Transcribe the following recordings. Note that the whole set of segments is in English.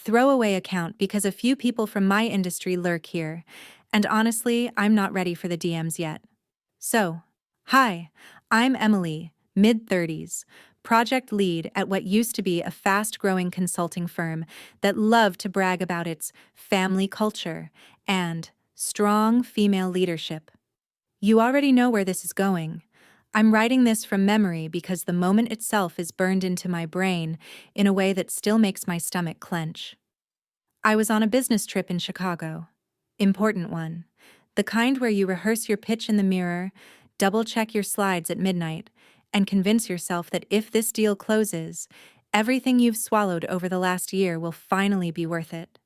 throwaway account because a few people from my industry lurk here, and honestly, I'm not ready for the DMs yet. So, hi, I'm Emily, mid-30s, project lead at what used to be a fast-growing consulting firm that loved to brag about its family culture and strong female leadership. You already know where this is going. I'm writing this from memory because the moment itself is burned into my brain in a way that still makes my stomach clench. I was on a business trip in Chicago. Important one. The kind where you rehearse your pitch in the mirror, double-check your slides at midnight, and convince yourself that if this deal closes, everything you've swallowed over the last year will finally be worth it.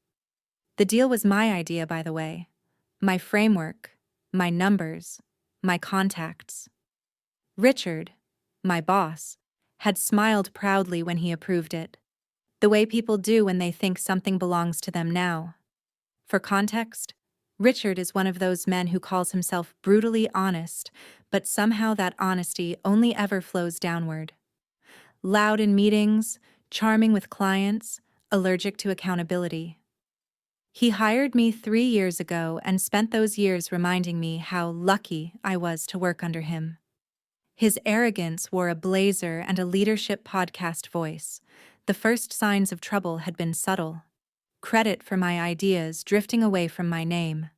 The deal was my idea, by the way. My framework, my numbers, my contacts. Richard, my boss, had smiled proudly when he approved it, the way people do when they think something belongs to them now. For context, Richard is one of those men who calls himself brutally honest, but somehow that honesty only ever flows downward. Loud in meetings, charming with clients, allergic to accountability. He hired me 3 years ago and spent those years reminding me how lucky I was to work under him. His arrogance wore a blazer and a leadership podcast voice. The first signs of trouble had been subtle. Credit for my ideas drifting away from my name.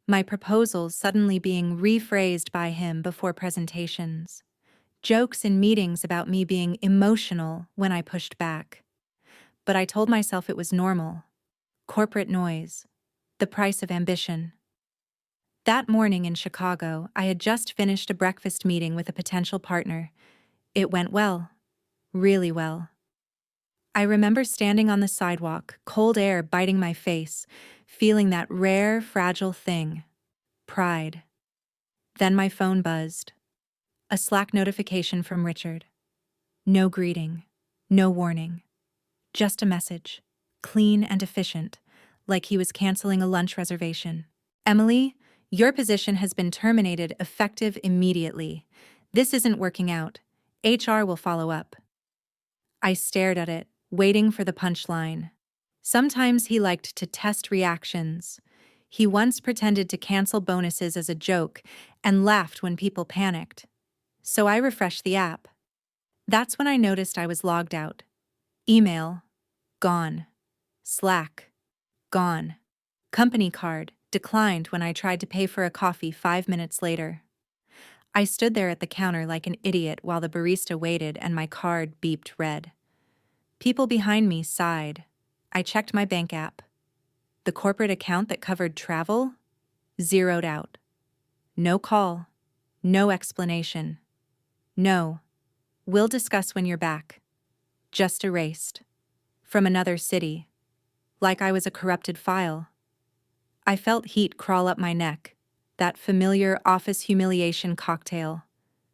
My proposals suddenly being rephrased by him before presentations. Jokes in meetings about me being emotional when I pushed back. But I told myself it was normal. Corporate noise. The price of ambition. That morning in Chicago, I had just finished a breakfast meeting with a potential partner. It went well. Really well. I remember standing on the sidewalk, cold air biting my face, feeling that rare, fragile thing. Pride. Then my phone buzzed. A Slack notification from Richard. No greeting. No warning. Just a message. Clean and efficient, like he was canceling a lunch reservation. Emily, your position has been terminated effective immediately. This isn't working out. HR will follow up. I stared at it, waiting for the punchline. Sometimes he liked to test reactions. He once pretended to cancel bonuses as a joke and laughed when people panicked. So I refreshed the app. That's when I noticed I was logged out. Email, gone. Slack, gone. Company card, declined when I tried to pay for a coffee 5 minutes later. I stood there at the counter like an idiot while the barista waited and my card beeped red. People behind me sighed. I checked my bank app. The corporate account that covered travel? Zeroed out. No call. No explanation. No. We'll discuss when you're back. Just erased. From another city. Like I was a corrupted file. I felt heat crawl up my neck. That familiar office humiliation cocktail.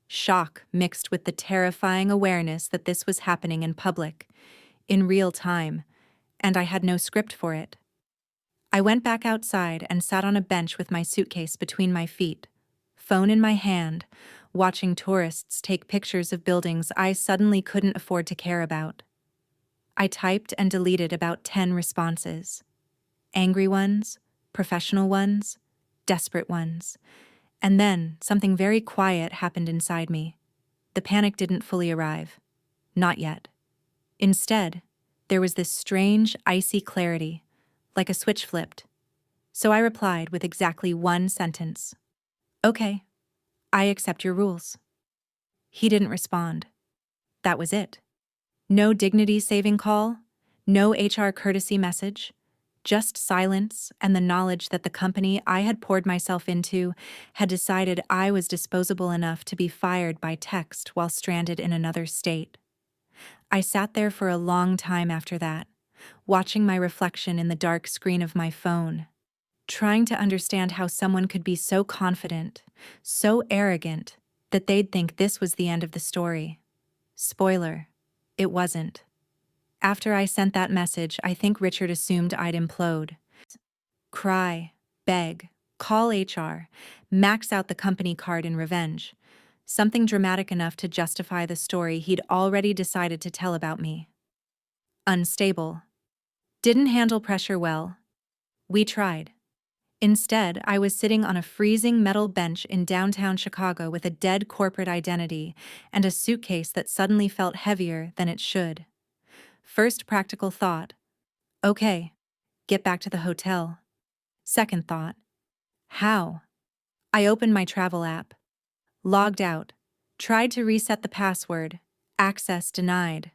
Shock mixed with the terrifying awareness that this was happening in public, in real time, and I had no script for it. I went back outside and sat on a bench with my suitcase between my feet, phone in my hand, watching tourists take pictures of buildings I suddenly couldn't afford to care about. I typed and deleted about 10 responses. Angry ones, professional ones, desperate ones. And then something very quiet happened inside me. The panic didn't fully arrive. Not yet. Instead, there was this strange, icy clarity, like a switch flipped. So I replied with exactly one sentence. Okay, I accept your rules. He didn't respond. That was it. No dignity-saving call, no HR courtesy message, just silence and the knowledge that the company I had poured myself into had decided I was disposable enough to be fired by text while stranded in another state. I sat there for a long time after that, watching my reflection in the dark screen of my phone, trying to understand how someone could be so confident, so arrogant, that they'd think this was the end of the story. Spoiler, it wasn't. After I sent that message, I think Richard assumed I'd implode. Cry, beg, call HR, max out the company card in revenge. Something dramatic enough to justify the story he'd already decided to tell about me. Unstable. Didn't handle pressure well. We tried. Instead, I was sitting on a freezing metal bench in downtown Chicago with a dead corporate identity and a suitcase that suddenly felt heavier than it should. First practical thought, okay, get back to the hotel. Second thought, how? I opened my travel app, logged out, tried to reset the password, access denied.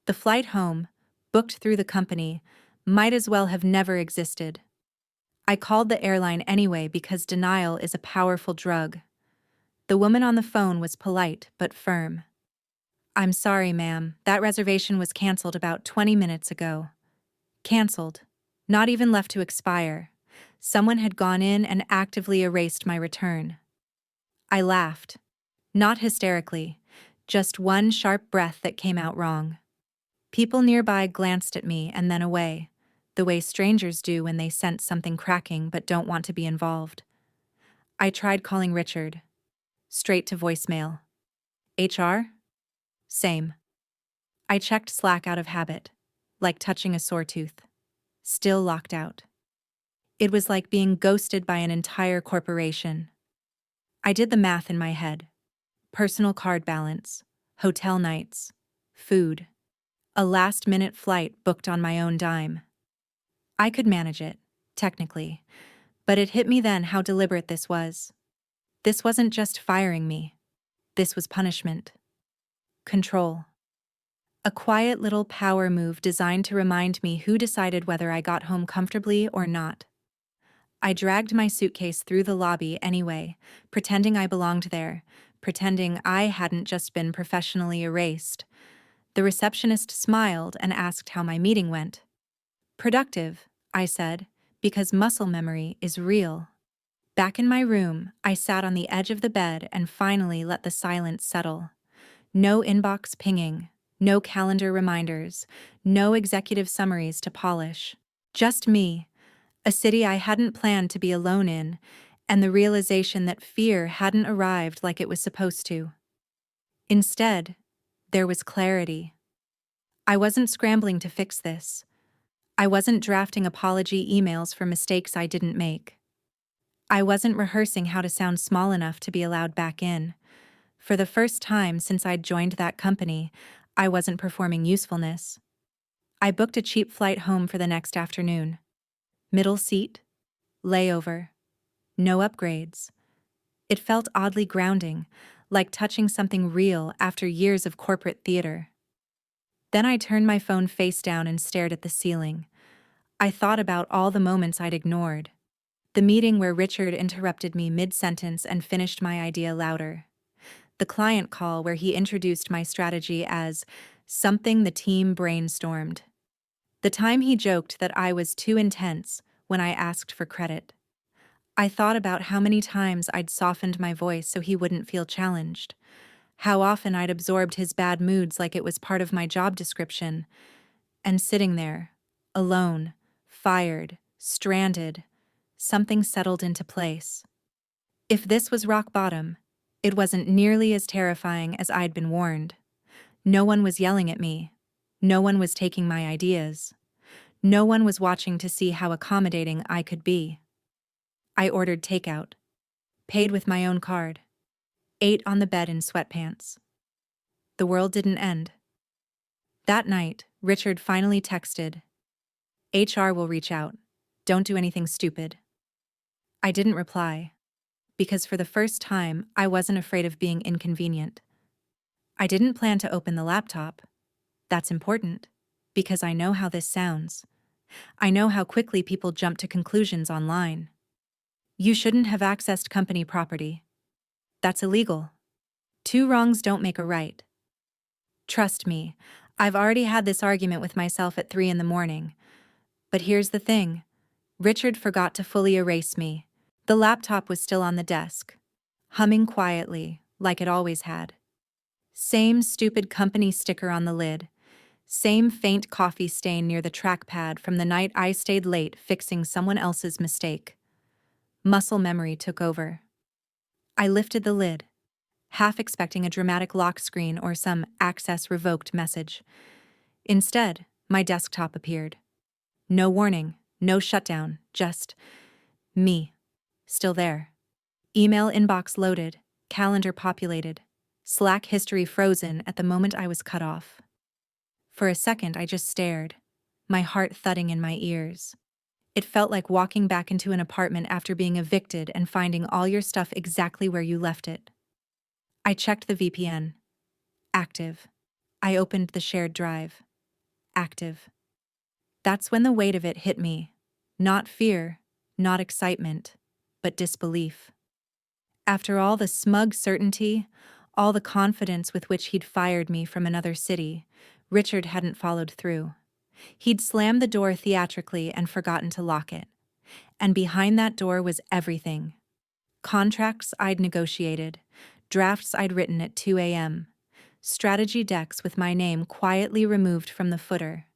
The flight home, booked through the company, might as well have never existed. I called the airline anyway because denial is a powerful drug. The woman on the phone was polite but firm. "I'm sorry, ma'am, that reservation was canceled about 20 minutes ago." Canceled. Not even left to expire. Someone had gone in and actively erased my return. I laughed. Not hysterically, just one sharp breath that came out wrong. People nearby glanced at me and then away, the way strangers do when they sense something cracking but don't want to be involved. I tried calling Richard. Straight to voicemail. HR? Same. I checked Slack out of habit, like touching a sore tooth. Still locked out. It was like being ghosted by an entire corporation. I did the math in my head. Personal card balance, hotel nights, food, a last-minute flight booked on my own dime. I could manage it, technically, but it hit me then how deliberate this was. This wasn't just firing me. This was punishment. Control. A quiet little power move designed to remind me who decided whether I got home comfortably or not. I dragged my suitcase through the lobby anyway, pretending I belonged there, pretending I hadn't just been professionally erased. The receptionist smiled and asked how my meeting went. "Productive," I said, because muscle memory is real. Back in my room, I sat on the edge of the bed and finally let the silence settle. No inbox pinging, no calendar reminders, no executive summaries to polish. Just me, a city I hadn't planned to be alone in, and the realization that fear hadn't arrived like it was supposed to. Instead, there was clarity. I wasn't scrambling to fix this. I wasn't drafting apology emails for mistakes I didn't make. I wasn't rehearsing how to sound small enough to be allowed back in. For the first time since I'd joined that company, I wasn't performing usefulness. I booked a cheap flight home for the next afternoon. Middle seat, layover, no upgrades. It felt oddly grounding, like touching something real after years of corporate theater. Then I turned my phone face down and stared at the ceiling. I thought about all the moments I'd ignored. The meeting where Richard interrupted me mid-sentence and finished my idea louder. The client call where he introduced my strategy as something the team brainstormed. The time he joked that I was too intense when I asked for credit. I thought about how many times I'd softened my voice so he wouldn't feel challenged. How often I'd absorbed his bad moods like it was part of my job description. And sitting there, alone, fired, stranded, something settled into place. If this was rock bottom, it wasn't nearly as terrifying as I'd been warned. No one was yelling at me. No one was taking my ideas. No one was watching to see how accommodating I could be. I ordered takeout, paid with my own card, ate on the bed in sweatpants. The world didn't end. That night, Richard finally texted, "HR will reach out. Don't do anything stupid." I didn't reply, because for the first time, I wasn't afraid of being inconvenient. I didn't plan to open the laptop. That's important, because I know how this sounds. I know how quickly people jump to conclusions online. You shouldn't have accessed company property. That's illegal. Two wrongs don't make a right. Trust me, I've already had this argument with myself at 3 a.m. But here's the thing. Richard forgot to fully erase me. The laptop was still on the desk, humming quietly, like it always had. Same stupid company sticker on the lid. Same faint coffee stain near the trackpad from the night I stayed late fixing someone else's mistake. Muscle memory took over. I lifted the lid, half expecting a dramatic lock screen or some access revoked message. Instead, my desktop appeared. No warning, no shutdown, just me. Still there. Email inbox loaded, calendar populated, Slack history frozen at the moment I was cut off. For a second, I just stared, my heart thudding in my ears. It felt like walking back into an apartment after being evicted and finding all your stuff exactly where you left it. I checked the VPN. Active. I opened the shared drive. Active. That's when the weight of it hit me. Not fear, not excitement, but disbelief. After all the smug certainty, all the confidence with which he'd fired me from another city, Richard hadn't followed through. He'd slammed the door theatrically and forgotten to lock it. And behind that door was everything. Contracts I'd negotiated, drafts I'd written at 2 a.m., strategy decks with my name quietly removed from the footer,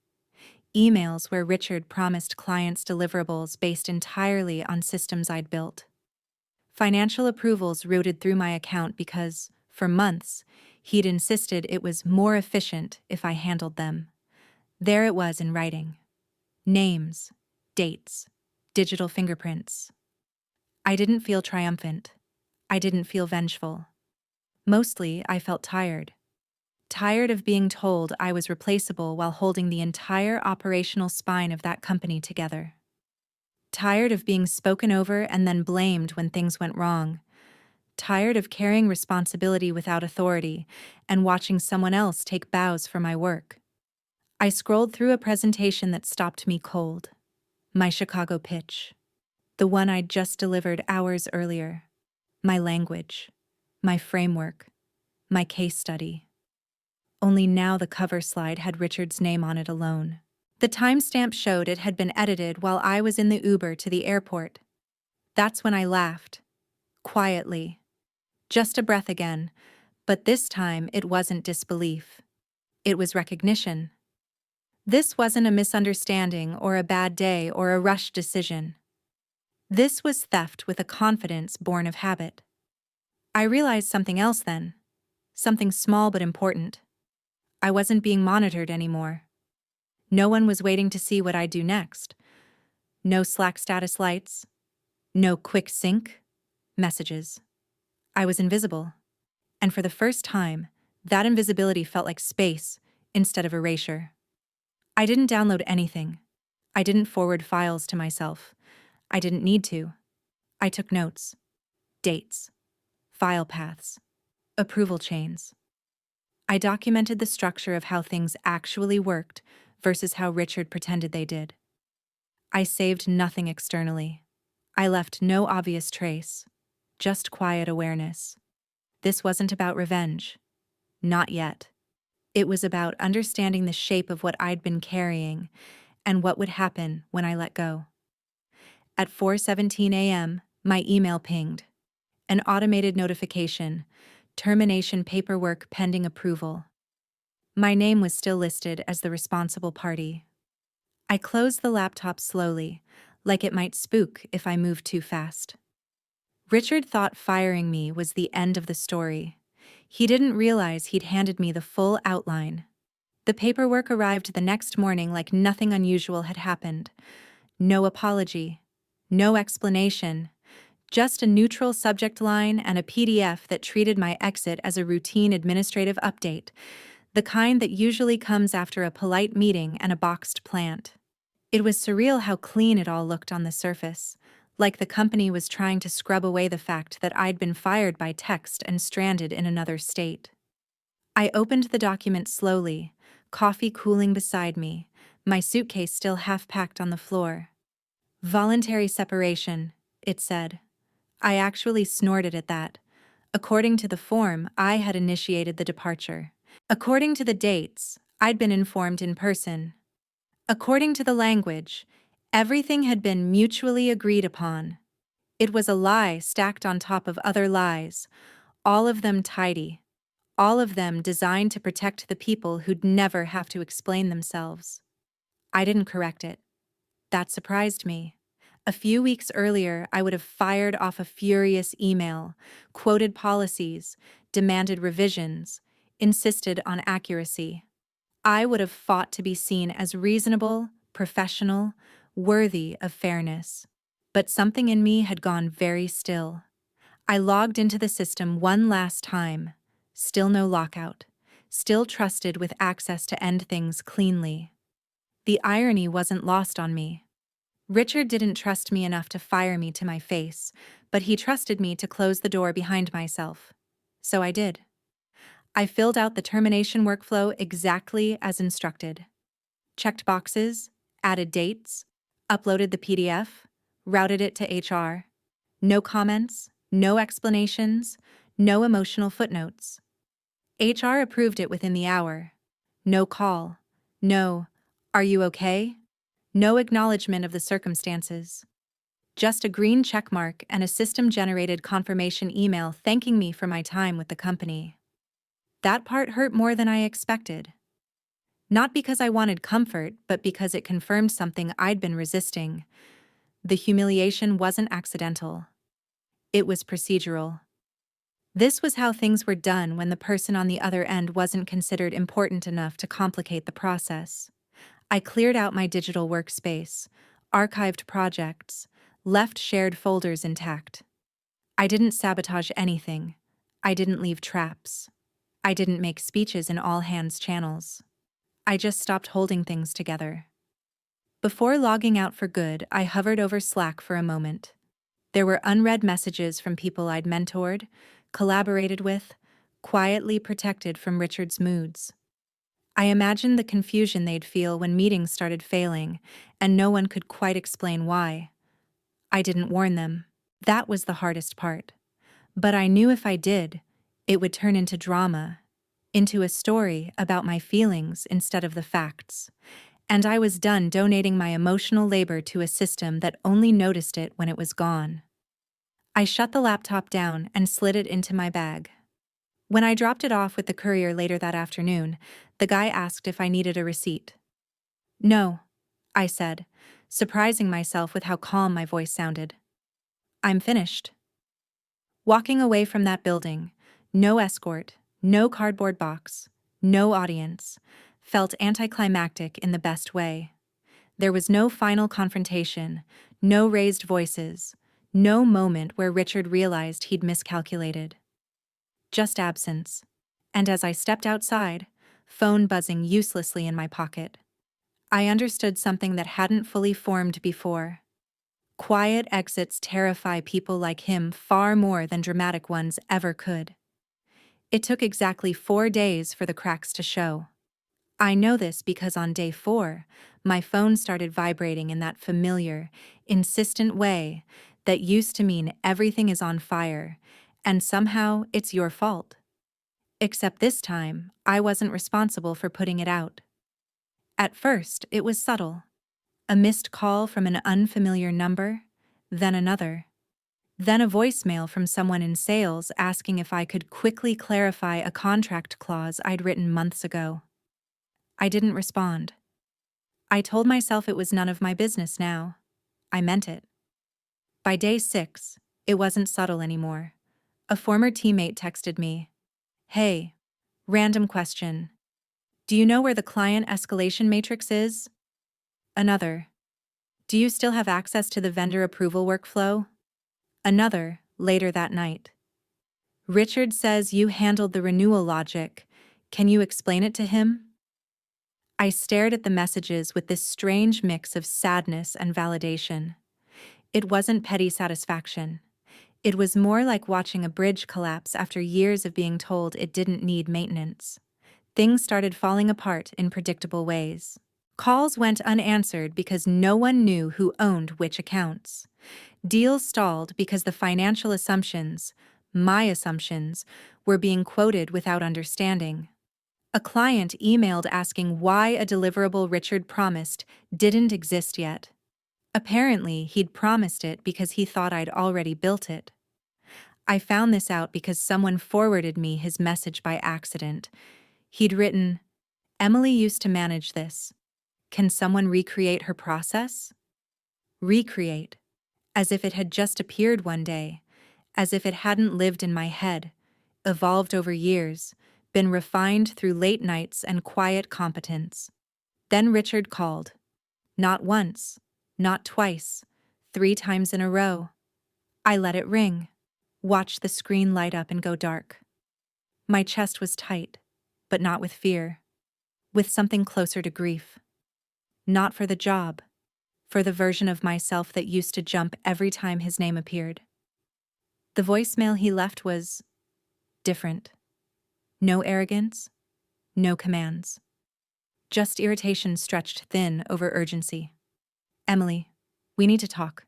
emails where Richard promised clients deliverables based entirely on systems I'd built, financial approvals routed through my account because, for months, he'd insisted it was more efficient if I handled them. There it was in writing. Names, dates, digital fingerprints. I didn't feel triumphant. I didn't feel vengeful. Mostly, I felt tired. Tired of being told I was replaceable while holding the entire operational spine of that company together. Tired of being spoken over and then blamed when things went wrong. Tired of carrying responsibility without authority and watching someone else take bows for my work. I scrolled through a presentation that stopped me cold. My Chicago pitch. The one I'd just delivered hours earlier. My language. My framework. My case study. Only now the cover slide had Richard's name on it alone. The timestamp showed it had been edited while I was in the Uber to the airport. That's when I laughed. Quietly. Just a breath again, but this time it wasn't disbelief. It was recognition. This wasn't a misunderstanding or a bad day or a rushed decision. This was theft with a confidence born of habit. I realized something else then. Something small but important. I wasn't being monitored anymore. No one was waiting to see what I'd do next. No Slack status lights. No quick sync messages. I was invisible. And for the first time, that invisibility felt like space instead of erasure. I didn't download anything. I didn't forward files to myself. I didn't need to. I took notes, dates, file paths, approval chains. I documented the structure of how things actually worked versus how Richard pretended they did. I saved nothing externally. I left no obvious trace, just quiet awareness. This wasn't about revenge. Not yet. It was about understanding the shape of what I'd been carrying and what would happen when I let go. At 4:17 a.m., my email pinged. An automated notification, termination paperwork pending approval. My name was still listed as the responsible party. I closed the laptop slowly, like it might spook if I moved too fast. Richard thought firing me was the end of the story. He didn't realize he'd handed me the full outline. The paperwork arrived the next morning like nothing unusual had happened. No apology, no explanation, just a neutral subject line and a PDF that treated my exit as a routine administrative update, the kind that usually comes after a polite meeting and a boxed plant. It was surreal how clean it all looked on the surface, like the company was trying to scrub away the fact that I'd been fired by text and stranded in another state. I opened the document slowly, coffee cooling beside me, my suitcase still half-packed on the floor. Voluntary separation, it said. I actually snorted at that. According to the form, I had initiated the departure. According to the dates, I'd been informed in person. According to the language, everything had been mutually agreed upon. It was a lie stacked on top of other lies, all of them tidy, all of them designed to protect the people who'd never have to explain themselves. I didn't correct it. That surprised me. A few weeks earlier, I would have fired off a furious email, quoted policies, demanded revisions, insisted on accuracy. I would have fought to be seen as reasonable, professional, worthy of fairness. But something in me had gone very still. I logged into the system one last time. Still no lockout. Still trusted with access to end things cleanly. The irony wasn't lost on me. Richard didn't trust me enough to fire me to my face, but he trusted me to close the door behind myself. So I did. I filled out the termination workflow exactly as instructed. Checked boxes, added dates, uploaded the PDF, routed it to HR. No comments, no explanations, no emotional footnotes. HR approved it within the hour. No call. No, "Are you okay?" No acknowledgement of the circumstances. Just a green checkmark and a system-generated confirmation email thanking me for my time with the company. That part hurt more than I expected. Not because I wanted comfort, but because it confirmed something I'd been resisting. The humiliation wasn't accidental. It was procedural. This was how things were done when the person on the other end wasn't considered important enough to complicate the process. I cleared out my digital workspace, archived projects, left shared folders intact. I didn't sabotage anything. I didn't leave traps. I didn't make speeches in all hands channels. I just stopped holding things together. Before logging out for good, I hovered over Slack for a moment. There were unread messages from people I'd mentored, collaborated with, quietly protected from Richard's moods. I imagined the confusion they'd feel when meetings started failing, and no one could quite explain why. I didn't warn them. That was the hardest part. But I knew if I did, it would turn into drama, into a story about my feelings instead of the facts. And I was done donating my emotional labor to a system that only noticed it when it was gone. I shut the laptop down and slid it into my bag. When I dropped it off with the courier later that afternoon, the guy asked if I needed a receipt. "No," I said, surprising myself with how calm my voice sounded. "I'm finished." Walking away from that building, no escort, no cardboard box, no audience, felt anticlimactic in the best way. There was no final confrontation, no raised voices, no moment where Richard realized he'd miscalculated. Just absence. And as I stepped outside, phone buzzing uselessly in my pocket, I understood something that hadn't fully formed before. Quiet exits terrify people like him far more than dramatic ones ever could. It took exactly 4 days for the cracks to show. I know this because on day 4, my phone started vibrating in that familiar, insistent way that used to mean everything is on fire, and somehow it's your fault. Except this time, I wasn't responsible for putting it out. At first, it was subtle. A missed call from an unfamiliar number, then another. Then a voicemail from someone in sales asking if I could quickly clarify a contract clause I'd written months ago. I didn't respond. I told myself it was none of my business now. I meant it. By day 6, it wasn't subtle anymore. A former teammate texted me, "Hey, random question. Do you know where the client escalation matrix is?" Another, "Do you still have access to the vendor approval workflow?" Another, later that night, "Richard says you handled the renewal logic. Can you explain it to him?" I stared at the messages with this strange mix of sadness and validation. It wasn't petty satisfaction. It was more like watching a bridge collapse after years of being told it didn't need maintenance. Things started falling apart in predictable ways. Calls went unanswered because no one knew who owned which accounts. Deals stalled because the financial assumptions, my assumptions, were being quoted without understanding. A client emailed asking why a deliverable Richard promised didn't exist yet. Apparently, he'd promised it because he thought I'd already built it. I found this out because someone forwarded me his message by accident. He'd written, "Emily used to manage this. Can someone recreate her process?" Recreate. As if it had just appeared one day. As if it hadn't lived in my head, evolved over years, been refined through late nights and quiet competence. Then Richard called. Not once, not twice, 3 times in a row. I let it ring, watched the screen light up and go dark. My chest was tight, but not with fear, with something closer to grief. Not for the job, for the version of myself that used to jump every time his name appeared. The voicemail he left was different. No arrogance, no commands. Just irritation stretched thin over urgency. Emily, we need to talk.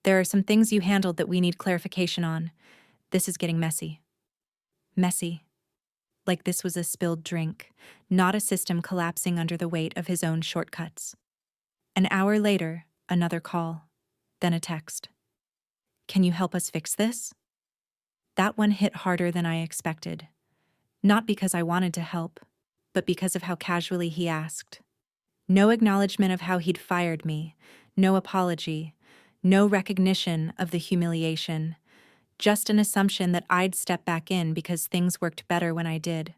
There are some things you handled that we need clarification on. This is getting messy. Messy. Like this was a spilled drink, not a system collapsing under the weight of his own shortcuts. An hour later, another call, then a text. Can you help us fix this? That one hit harder than I expected. Not because I wanted to help, but because of how casually he asked. No acknowledgement of how he'd fired me, no apology, no recognition of the humiliation, just an assumption that I'd step back in because things worked better when I did.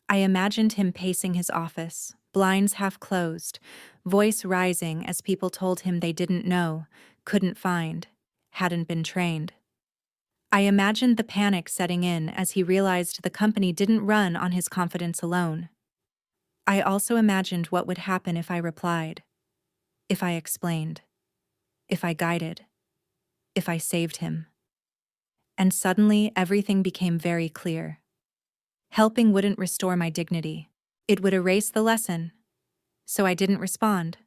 I imagined him pacing his office, blinds half closed, voice rising as people told him they didn't know, couldn't find, hadn't been trained. I imagined the panic setting in as he realized the company didn't run on his confidence alone. I also imagined what would happen if I replied, if I explained, if I guided, if I saved him. And suddenly everything became very clear. Helping wouldn't restore my dignity. It would erase the lesson. So I didn't respond.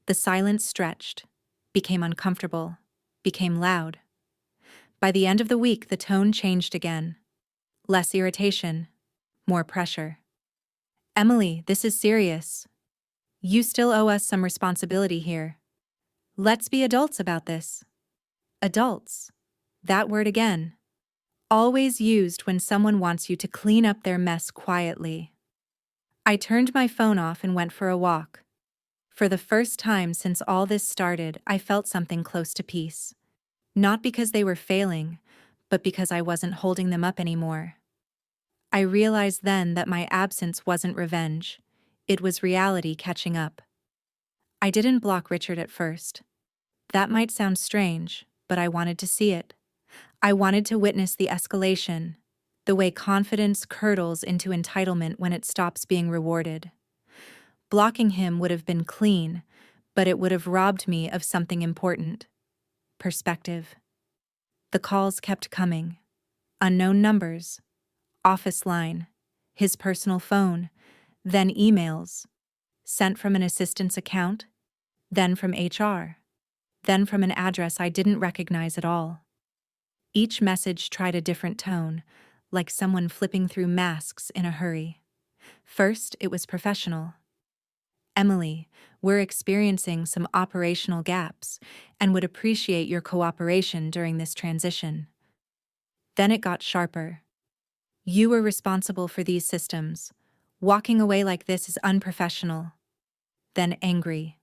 The silence stretched, became uncomfortable, became loud. By the end of the week, the tone changed again. Less irritation, more pressure. Emily, this is serious. You still owe us some responsibility here. Let's be adults about this. Adults. That word again. Always used when someone wants you to clean up their mess quietly. I turned my phone off and went for a walk. For the first time since all this started, I felt something close to peace. Not because they were failing, but because I wasn't holding them up anymore. I realized then that my absence wasn't revenge. It was reality catching up. I didn't block Richard at first. That might sound strange, but I wanted to see it. I wanted to witness the escalation, the way confidence curdles into entitlement when it stops being rewarded. Blocking him would have been clean, but it would have robbed me of something important. Perspective. The calls kept coming. Unknown numbers. Office line. His personal phone. Then emails. Sent from an assistant's account. Then from HR. Then from an address I didn't recognize at all. Each message tried a different tone, like someone flipping through masks in a hurry. First, it was professional. Emily, we're experiencing some operational gaps and would appreciate your cooperation during this transition. Then it got sharper. You were responsible for these systems. Walking away like this is unprofessional. Then angry.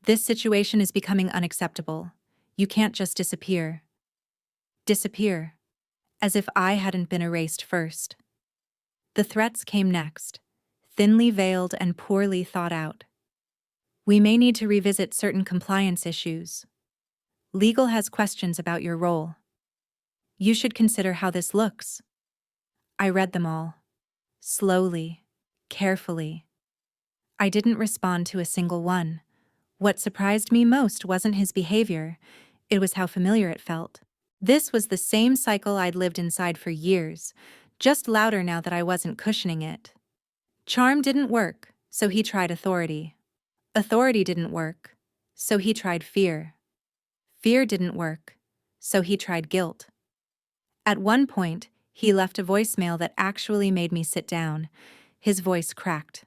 This situation is becoming unacceptable. You can't just disappear. Disappear. As if I hadn't been erased first. The threats came next, thinly veiled and poorly thought out. We may need to revisit certain compliance issues. Legal has questions about your role. You should consider how this looks. I read them all. Slowly, carefully. I didn't respond to a single one. What surprised me most wasn't his behavior, it was how familiar it felt. This was the same cycle I'd lived inside for years, just louder now that I wasn't cushioning it. Charm didn't work, so he tried authority. Authority didn't work, so he tried fear. Fear didn't work, so he tried guilt. At one point, he left a voicemail that actually made me sit down. His voice cracked.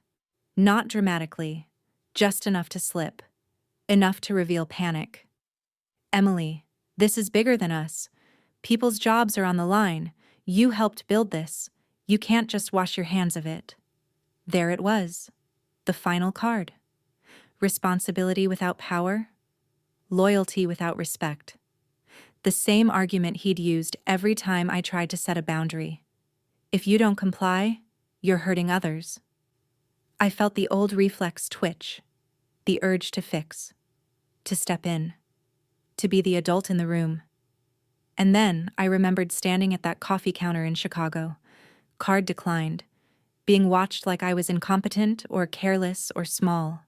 Not dramatically, just enough to slip. Enough to reveal panic. Emily, this is bigger than us. People's jobs are on the line. You helped build this. You can't just wash your hands of it. There it was. The final card. Responsibility without power. Loyalty without respect. The same argument he'd used every time I tried to set a boundary. If you don't comply, you're hurting others. I felt the old reflex twitch. the urge to fix, to step in, to be the adult in the room. And then I remembered standing at that coffee counter in Chicago, card declined, being watched like I was incompetent or careless or small.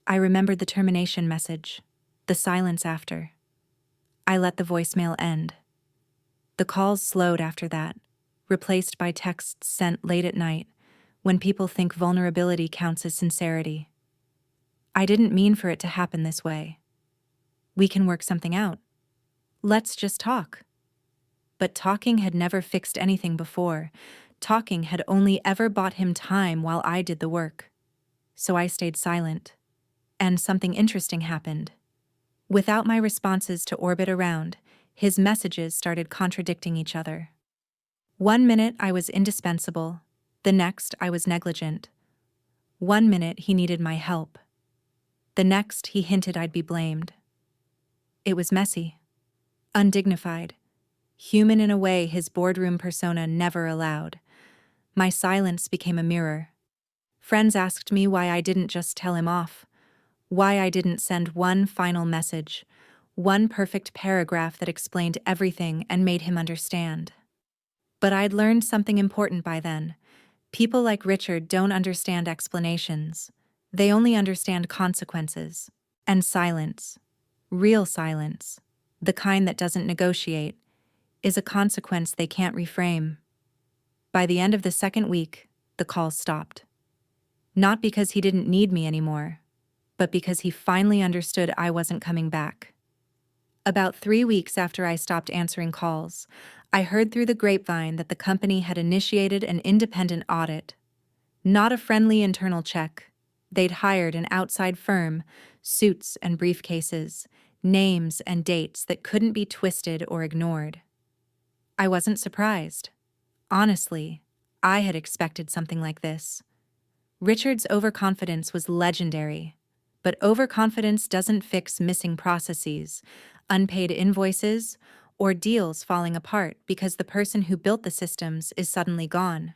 I remembered the termination message, the silence after. I let the voicemail end. The calls slowed after that, replaced by texts sent late at night, when people think vulnerability counts as sincerity. I didn't mean for it to happen this way. We can work something out. Let's just talk. But talking had never fixed anything before. Talking had only ever bought him time while I did the work. So I stayed silent. And something interesting happened. Without my responses to orbit around, his messages started contradicting each other. 1 minute I was indispensable, the next I was negligent. 1 minute he needed my help. The next he hinted I'd be blamed. It was messy, undignified, human in a way his boardroom persona never allowed. My silence became a mirror. Friends asked me why I didn't just tell him off, why I didn't send one final message, one perfect paragraph that explained everything and made him understand. But I'd learned something important by then. People like Richard don't understand explanations. They only understand consequences. And silence, real silence, the kind that doesn't negotiate, is a consequence they can't reframe. By the end of the second week, the calls stopped. Not because he didn't need me anymore, but because he finally understood I wasn't coming back. About 3 weeks after I stopped answering calls, I heard through the grapevine that the company had initiated an independent audit. Not a friendly internal check. They'd hired an outside firm, suits and briefcases, names and dates that couldn't be twisted or ignored. I wasn't surprised. Honestly, I had expected something like this. Richard's overconfidence was legendary, but overconfidence doesn't fix missing processes, unpaid invoices, or deals falling apart because the person who built the systems is suddenly gone.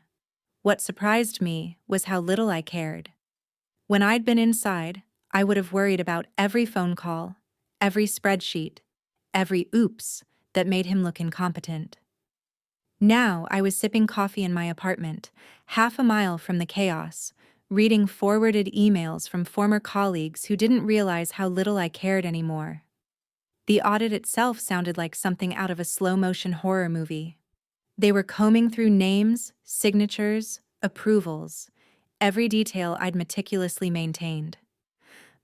What surprised me was how little I cared. When I'd been inside, I would have worried about every phone call, every spreadsheet, every oops that made him look incompetent. Now I was sipping coffee in my apartment, half a mile from the chaos, reading forwarded emails from former colleagues who didn't realize how little I cared anymore. The audit itself sounded like something out of a slow-motion horror movie. They were combing through names, signatures, approvals, every detail I'd meticulously maintained.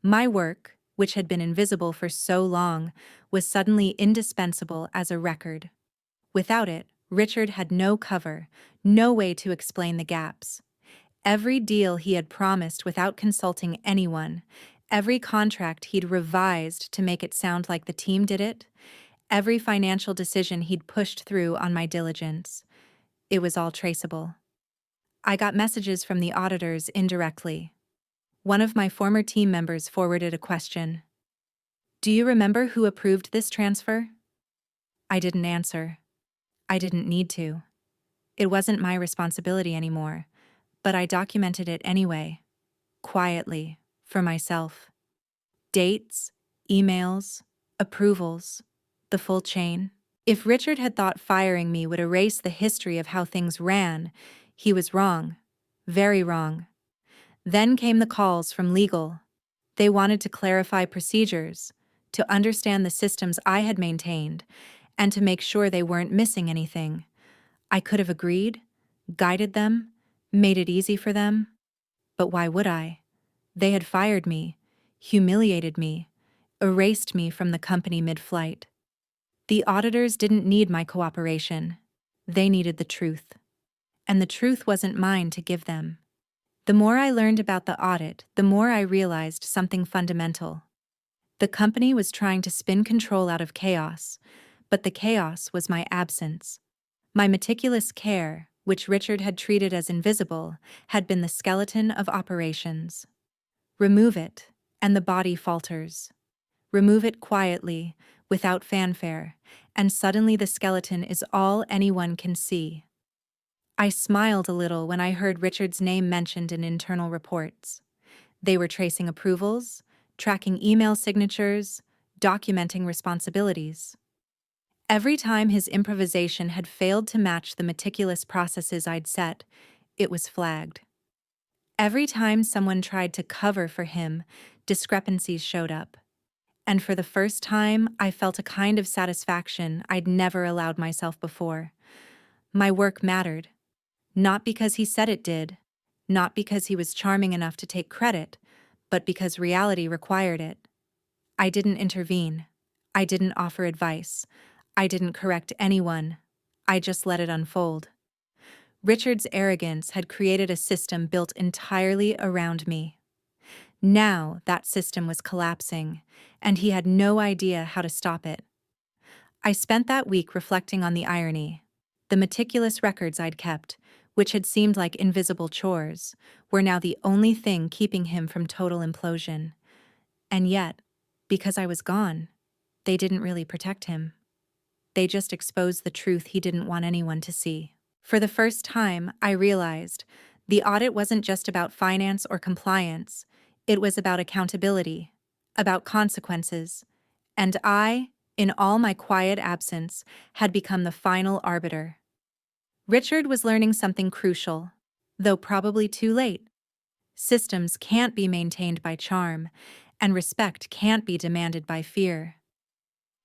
My work, which had been invisible for so long, was suddenly indispensable as a record. Without it, Richard had no cover, no way to explain the gaps. Every deal he had promised without consulting anyone, every contract he'd revised to make it sound like the team did it, every financial decision he'd pushed through on my diligence. It was all traceable. I got messages from the auditors indirectly. One of my former team members forwarded a question. "Do you remember who approved this transfer?" I didn't answer. I didn't need to. It wasn't my responsibility anymore, but I documented it anyway, quietly, for myself. Dates, emails, approvals, the full chain. If Richard had thought firing me would erase the history of how things ran, he was wrong. Very wrong. Then came the calls from legal. They wanted to clarify procedures, to understand the systems I had maintained, and to make sure they weren't missing anything. I could have agreed, guided them, made it easy for them. But why would I? They had fired me, humiliated me, erased me from the company mid-flight. The auditors didn't need my cooperation. They needed the truth. And the truth wasn't mine to give them. The more I learned about the audit, the more I realized something fundamental. The company was trying to spin control out of chaos, but the chaos was my absence. My meticulous care, which Richard had treated as invisible, had been the skeleton of operations. Remove it, and the body falters. Remove it quietly, without fanfare, and suddenly the skeleton is all anyone can see. I smiled a little when I heard Richard's name mentioned in internal reports. They were tracing approvals, tracking email signatures, documenting responsibilities. Every time his improvisation had failed to match the meticulous processes I'd set, it was flagged. Every time someone tried to cover for him, discrepancies showed up. And for the first time, I felt a kind of satisfaction I'd never allowed myself before. My work mattered. Not because he said it did, not because he was charming enough to take credit, but because reality required it. I didn't intervene. I didn't offer advice. I didn't correct anyone. I just let it unfold. Richard's arrogance had created a system built entirely around me. Now that system was collapsing, and he had no idea how to stop it. I spent that week reflecting on the irony. The meticulous records I'd kept, which had seemed like invisible chores, were now the only thing keeping him from total implosion. And yet, because I was gone, they didn't really protect him. They just exposed the truth he didn't want anyone to see. For the first time, I realized the audit wasn't just about finance or compliance, it was about accountability, about consequences, and I, in all my quiet absence, had become the final arbiter. Richard was learning something crucial, though probably too late. Systems can't be maintained by charm, and respect can't be demanded by fear.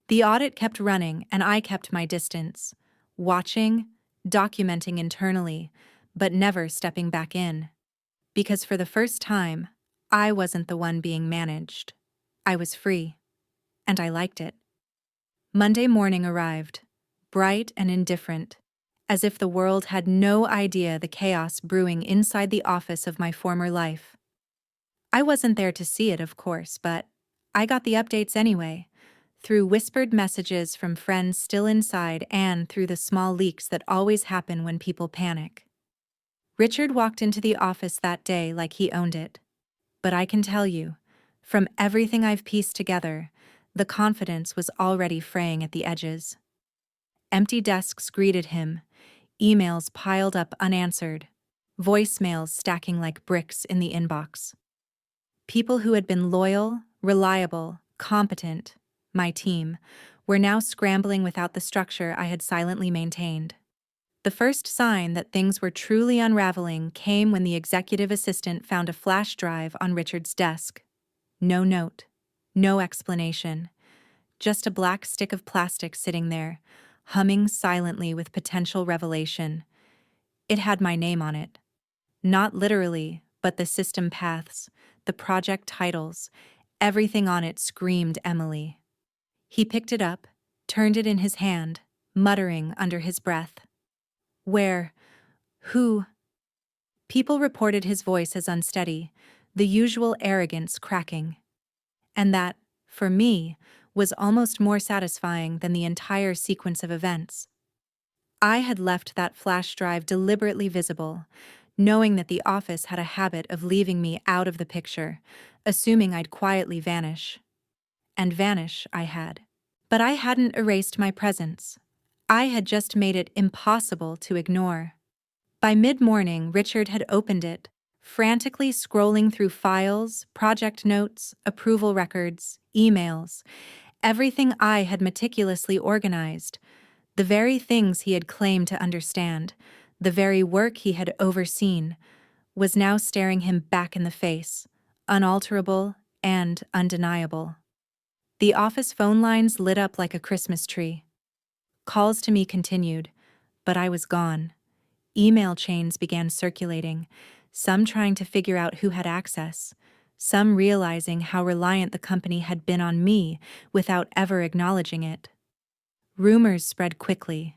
The audit kept running, and I kept my distance, watching, documenting internally, but never stepping back in. Because for the first time, I wasn't the one being managed. I was free, and I liked it. Monday morning arrived, bright and indifferent, as if the world had no idea the chaos brewing inside the office of my former life. I wasn't there to see it, of course, but I got the updates anyway, through whispered messages from friends still inside and through the small leaks that always happen when people panic. Richard walked into the office that day like he owned it. But I can tell you, from everything I've pieced together, the confidence was already fraying at the edges. Empty desks greeted him, emails piled up unanswered, voicemails stacking like bricks in the inbox. People who had been loyal, reliable, competent, my team, were now scrambling without the structure I had silently maintained. The first sign that things were truly unraveling came when the executive assistant found a flash drive on Richard's desk. No note, no explanation, just a black stick of plastic sitting there, humming silently with potential revelation. It had my name on it. Not literally, but the system paths, the project titles, everything on it screamed Emily. He picked it up, turned it in his hand, muttering under his breath. Where? Who? People reported his voice as unsteady, the usual arrogance cracking. And that, for me, was almost more satisfying than the entire sequence of events. I had left that flash drive deliberately visible, knowing that the office had a habit of leaving me out of the picture, assuming I'd quietly vanish. And vanish I had. But I hadn't erased my presence. I had just made it impossible to ignore. By mid-morning, Richard had opened it, frantically scrolling through files, project notes, approval records, emails, everything I had meticulously organized, the very things he had claimed to understand, the very work he had overseen, was now staring him back in the face, unalterable and undeniable. The office phone lines lit up like a Christmas tree. Calls to me continued, but I was gone. Email chains began circulating, some trying to figure out who had access, some realizing how reliant the company had been on me without ever acknowledging it. Rumors spread quickly.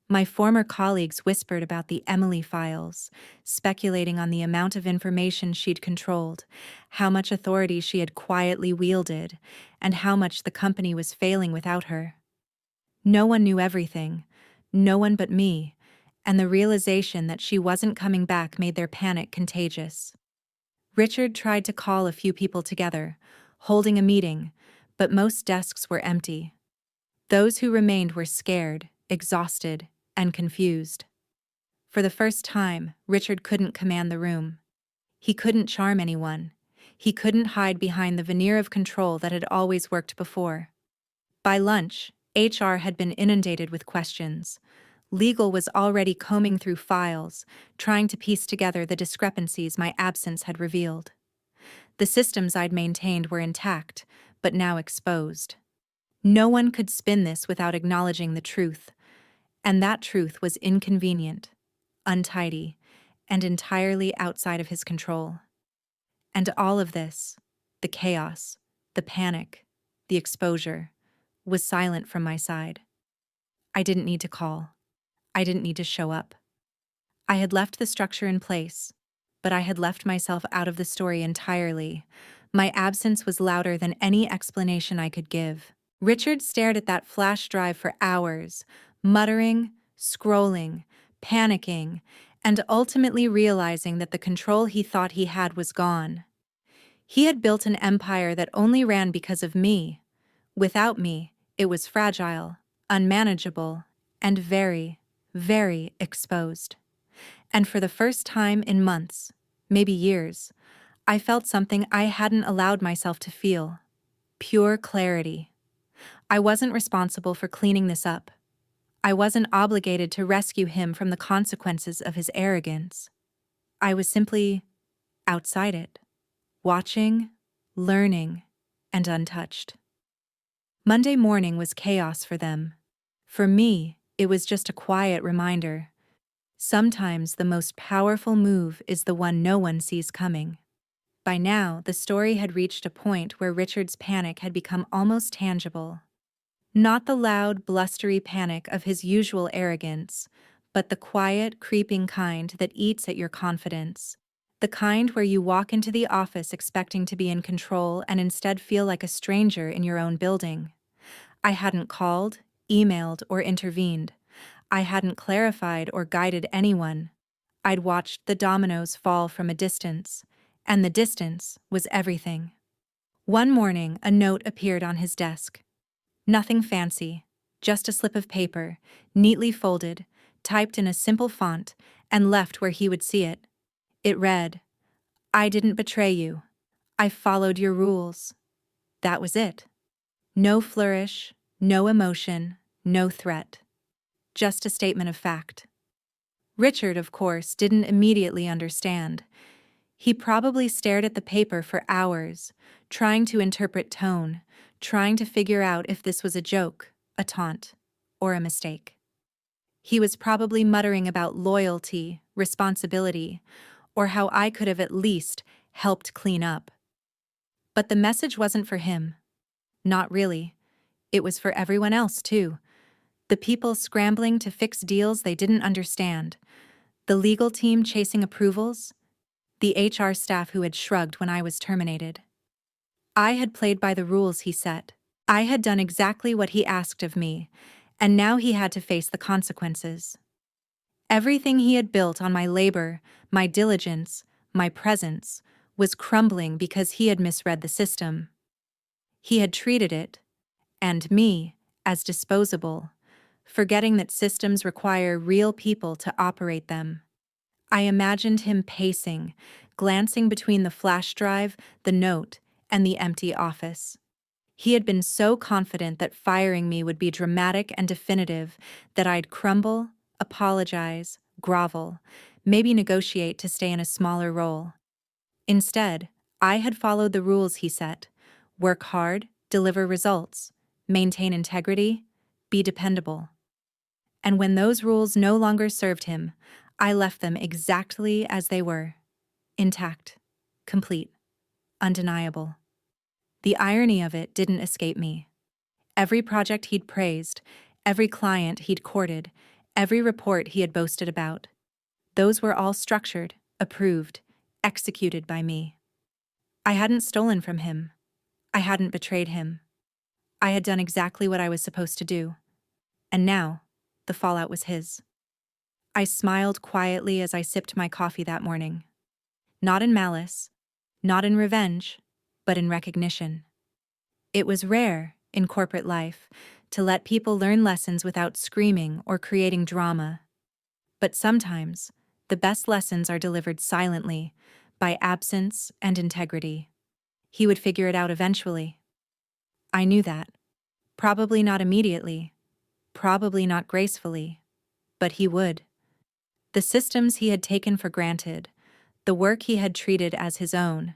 My former colleagues whispered about the Emily files, speculating on the amount of information she'd controlled, how much authority she had quietly wielded, and how much the company was failing without her. No one knew everything, no one but me, and the realization that she wasn't coming back made their panic contagious. Richard tried to call a few people together, holding a meeting, but most desks were empty. Those who remained were scared, exhausted, and confused. For the first time, Richard couldn't command the room. He couldn't charm anyone. He couldn't hide behind the veneer of control that had always worked before. By lunch, HR had been inundated with questions. Legal was already combing through files, trying to piece together the discrepancies my absence had revealed. The systems I'd maintained were intact, but now exposed. No one could spin this without acknowledging the truth, and that truth was inconvenient, untidy, and entirely outside of his control. And all of this, the chaos, the panic, the exposure, was silent from my side. I didn't need to call. I didn't need to show up. I had left the structure in place, but I had left myself out of the story entirely. My absence was louder than any explanation I could give. Richard stared at that flash drive for hours, muttering, scrolling, panicking, and ultimately realizing that the control he thought he had was gone. He had built an empire that only ran because of me. Without me, it was fragile, unmanageable, and very, very exposed. And for the first time in months, maybe years, I felt something I hadn't allowed myself to feel: pure clarity. I wasn't responsible for cleaning this up. I wasn't obligated to rescue him from the consequences of his arrogance. I was simply outside it, watching, learning, and untouched. Monday morning was chaos for them. For me, it was just a quiet reminder. Sometimes the most powerful move is the one no one sees coming. By now, the story had reached a point where Richard's panic had become almost tangible. Not the loud, blustery panic of his usual arrogance, but the quiet, creeping kind that eats at your confidence. The kind where you walk into the office expecting to be in control and instead feel like a stranger in your own building. I hadn't called, emailed, or intervened. I hadn't clarified or guided anyone. I'd watched the dominoes fall from a distance, and the distance was everything. One morning, a note appeared on his desk. Nothing fancy, just a slip of paper, neatly folded, typed in a simple font, and left where he would see it. It read, "I didn't betray you. I followed your rules." That was it. No flourish, no emotion, no threat. Just a statement of fact. Richard, of course, didn't immediately understand. He probably stared at the paper for hours, trying to interpret tone, trying to figure out if this was a joke, a taunt, or a mistake. He was probably muttering about loyalty, responsibility, or how I could have at least helped clean up. But the message wasn't for him. Not really. It was for everyone else, too. The people scrambling to fix deals they didn't understand. The legal team chasing approvals. The HR staff who had shrugged when I was terminated. I had played by the rules he set. I had done exactly what he asked of me, and now he had to face the consequences. Everything he had built on my labor, my diligence, my presence, was crumbling because he had misread the system. He had treated it, and me, as disposable, forgetting that systems require real people to operate them. I imagined him pacing, glancing between the flash drive, the note, and the empty office. He had been so confident that firing me would be dramatic and definitive that I'd crumble, apologize, grovel, maybe negotiate to stay in a smaller role. Instead, I had followed the rules he set: work hard, deliver results, maintain integrity, be dependable. And when those rules no longer served him, I left them exactly as they were: intact, complete, undeniable. The irony of it didn't escape me. Every project he'd praised, every client he'd courted, every report he had boasted about, those were all structured, approved, executed by me. I hadn't stolen from him. I hadn't betrayed him. I had done exactly what I was supposed to do. And now, the fallout was his. I smiled quietly as I sipped my coffee that morning. Not in malice, not in revenge, but in recognition. It was rare, in corporate life, to let people learn lessons without screaming or creating drama. But sometimes, the best lessons are delivered silently, by absence and integrity. He would figure it out eventually. I knew that. Probably not immediately, probably not gracefully, but he would. The systems he had taken for granted, the work he had treated as his own,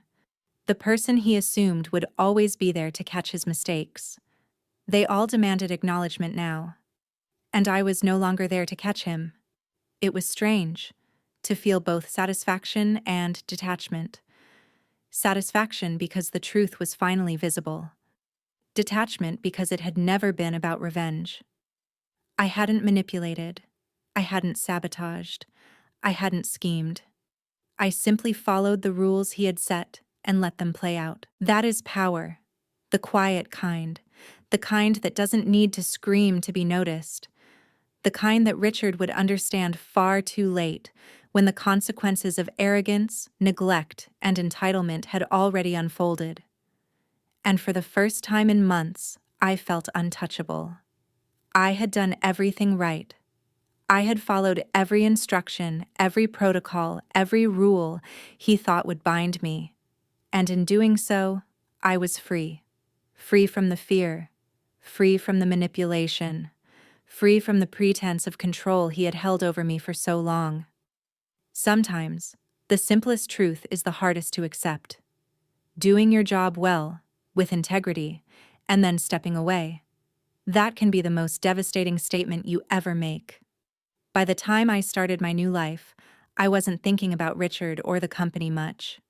the person he assumed would always be there to catch his mistakes. They all demanded acknowledgement now. And I was no longer there to catch him. It was strange to feel both satisfaction and detachment. Satisfaction because the truth was finally visible. Detachment because it had never been about revenge. I hadn't manipulated. I hadn't sabotaged. I hadn't schemed. I simply followed the rules he had set and let them play out. That is power. The quiet kind. The kind that doesn't need to scream to be noticed. The kind that Richard would understand far too late, when the consequences of arrogance, neglect, and entitlement had already unfolded. And for the first time in months, I felt untouchable. I had done everything right. I had followed every instruction, every protocol, every rule he thought would bind me. And in doing so, I was free. Free from the fear. Free from the manipulation. Free from the pretense of control he had held over me for so long. Sometimes, the simplest truth is the hardest to accept. Doing your job well, with integrity, and then stepping away. That can be the most devastating statement you ever make. By the time I started my new life, I wasn't thinking about Richard or the company much.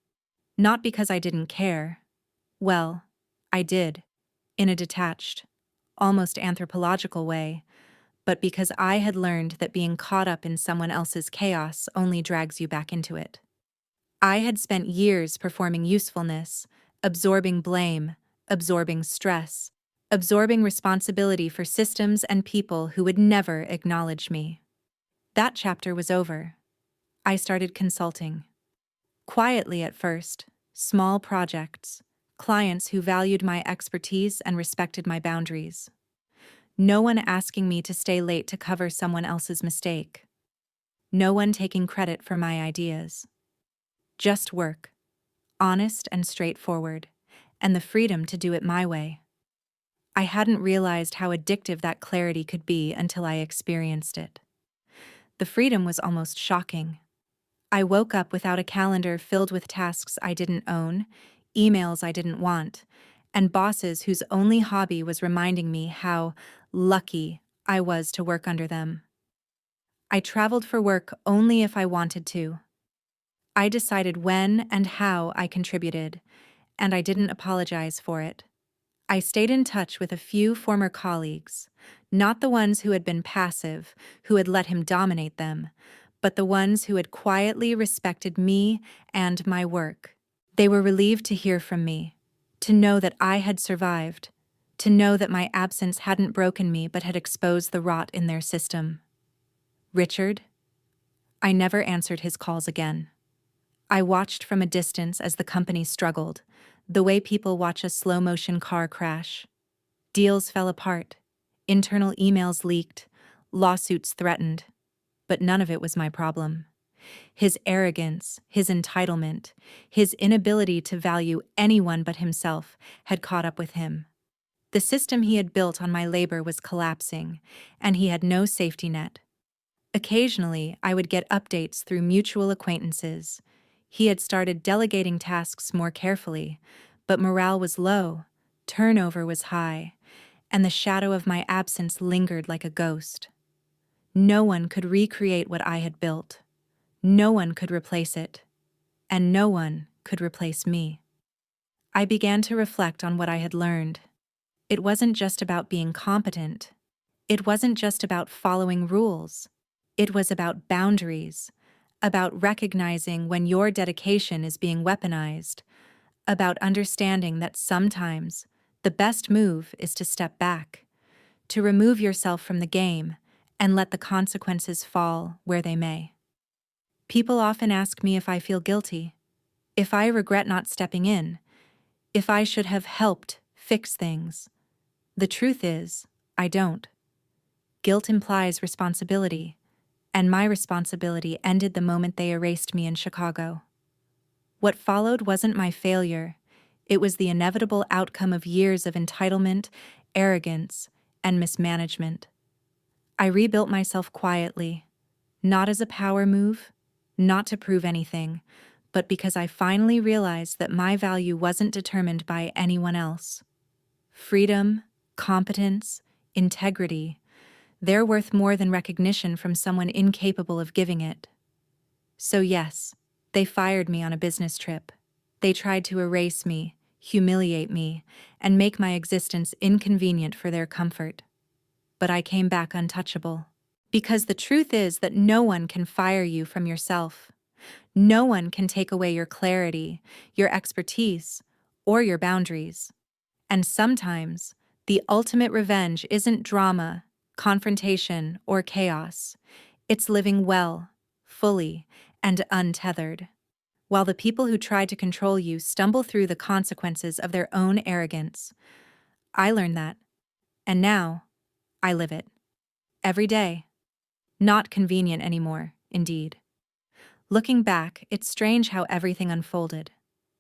Not because I didn't care. Well, I did, in a detached, almost anthropological way, but because I had learned that being caught up in someone else's chaos only drags you back into it. I had spent years performing usefulness, absorbing blame, absorbing stress, absorbing responsibility for systems and people who would never acknowledge me. That chapter was over. I started consulting. Quietly at first, small projects, clients who valued my expertise and respected my boundaries. No one asking me to stay late to cover someone else's mistake. No one taking credit for my ideas. Just work, honest and straightforward, and the freedom to do it my way. I hadn't realized how addictive that clarity could be until I experienced it. The freedom was almost shocking. I woke up without a calendar filled with tasks I didn't own, emails I didn't want, and bosses whose only hobby was reminding me how lucky I was to work under them. I traveled for work only if I wanted to. I decided when and how I contributed, and I didn't apologize for it. I stayed in touch with a few former colleagues, not the ones who had been passive, who had let him dominate them, but the ones who had quietly respected me and my work. They were relieved to hear from me, to know that I had survived, to know that my absence hadn't broken me but had exposed the rot in their system. Richard? I never answered his calls again. I watched from a distance as the company struggled, the way people watch a slow-motion car crash. Deals fell apart, internal emails leaked, lawsuits threatened, but none of it was my problem. His arrogance, his entitlement, his inability to value anyone but himself had caught up with him. The system he had built on my labor was collapsing, and he had no safety net. Occasionally, I would get updates through mutual acquaintances. He had started delegating tasks more carefully, but morale was low, turnover was high, and the shadow of my absence lingered like a ghost. No one could recreate what I had built. No one could replace it. And no one could replace me. I began to reflect on what I had learned. It wasn't just about being competent. It wasn't just about following rules. It was about boundaries, about recognizing when your dedication is being weaponized, about understanding that sometimes the best move is to step back, to remove yourself from the game and let the consequences fall where they may. People often ask me if I feel guilty, if I regret not stepping in, if I should have helped fix things. The truth is, I don't. Guilt implies responsibility, and my responsibility ended the moment they erased me in Chicago. What followed wasn't my failure, It was the inevitable outcome of years of entitlement, arrogance, and mismanagement. I rebuilt myself quietly, not as a power move, not to prove anything, but because I finally realized that my value wasn't determined by anyone else. Freedom, competence, integrity, they're worth more than recognition from someone incapable of giving it. So yes, they fired me on a business trip. They tried to erase me, humiliate me, and make my existence inconvenient for their comfort. But I came back untouchable. Because the truth is that no one can fire you from yourself. No one can take away your clarity, your expertise, or your boundaries. And sometimes, the ultimate revenge isn't drama, confrontation, or chaos. It's living well, fully, and untethered. While the people who try to control you stumble through the consequences of their own arrogance. I learned that. And now, I live it. Every day. Not convenient anymore, indeed. Looking back, it's strange how everything unfolded.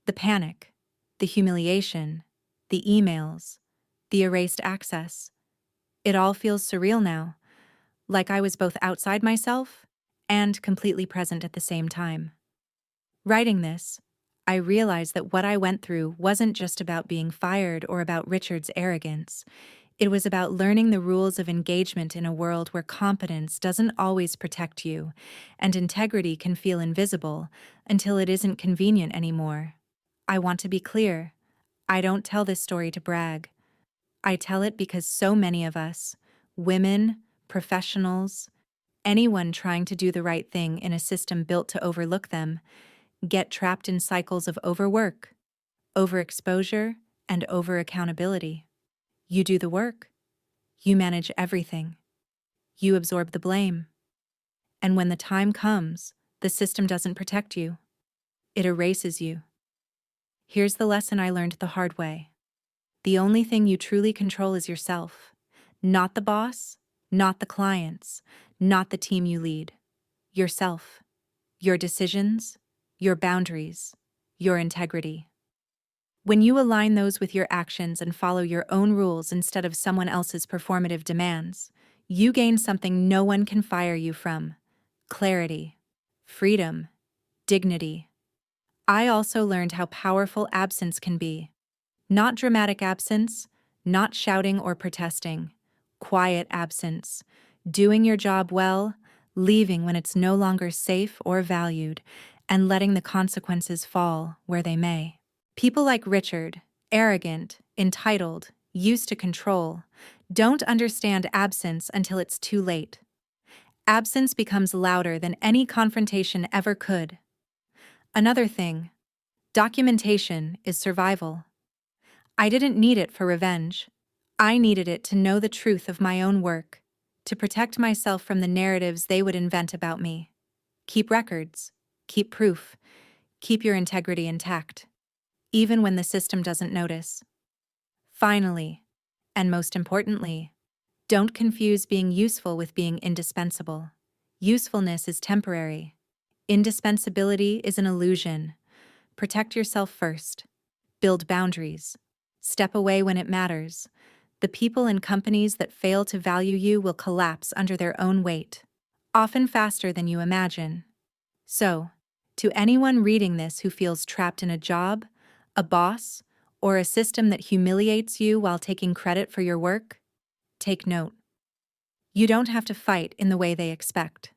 The panic, the humiliation, the emails, the erased access. It all feels surreal now, like I was both outside myself and completely present at the same time. Writing this, I realized that what I went through wasn't just about being fired or about Richard's arrogance. It was about learning the rules of engagement in a world where competence doesn't always protect you, and integrity can feel invisible until it isn't convenient anymore. I want to be clear. I don't tell this story to brag. I tell it because so many of us, women, professionals, anyone trying to do the right thing in a system built to overlook them, get trapped in cycles of overwork, overexposure, and over-accountability. You do the work. You manage everything. You absorb the blame. And when the time comes, the system doesn't protect you. It erases you. Here's the lesson I learned the hard way. The only thing you truly control is yourself. Not the boss, not the clients, not the team you lead. Yourself. Your decisions, your boundaries, your integrity. When you align those with your actions and follow your own rules instead of someone else's performative demands, you gain something no one can fire you from: clarity, freedom, dignity. I also learned how powerful absence can be. Not dramatic absence, not shouting or protesting, quiet absence, doing your job well, leaving when it's no longer safe or valued, and letting the consequences fall where they may. People like Richard, arrogant, entitled, used to control, don't understand absence until it's too late. Absence becomes louder than any confrontation ever could. Another thing, documentation is survival. I didn't need it for revenge. I needed it to know the truth of my own work, to protect myself from the narratives they would invent about me. Keep records, keep proof, keep your integrity intact, even when the system doesn't notice. Finally, and most importantly, don't confuse being useful with being indispensable. Usefulness is temporary. Indispensability is an illusion. Protect yourself first. Build boundaries. Step away when it matters. The people and companies that fail to value you will collapse under their own weight, often faster than you imagine. So, to anyone reading this who feels trapped in a job, a boss, or a system that humiliates you while taking credit for your work, take note. You don't have to fight in the way they expect.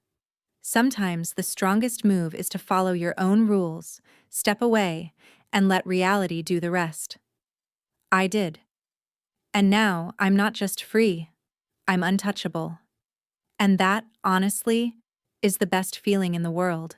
Sometimes the strongest move is to follow your own rules, step away, and let reality do the rest. I did. And now I'm not just free, I'm untouchable. And that, honestly, is the best feeling in the world.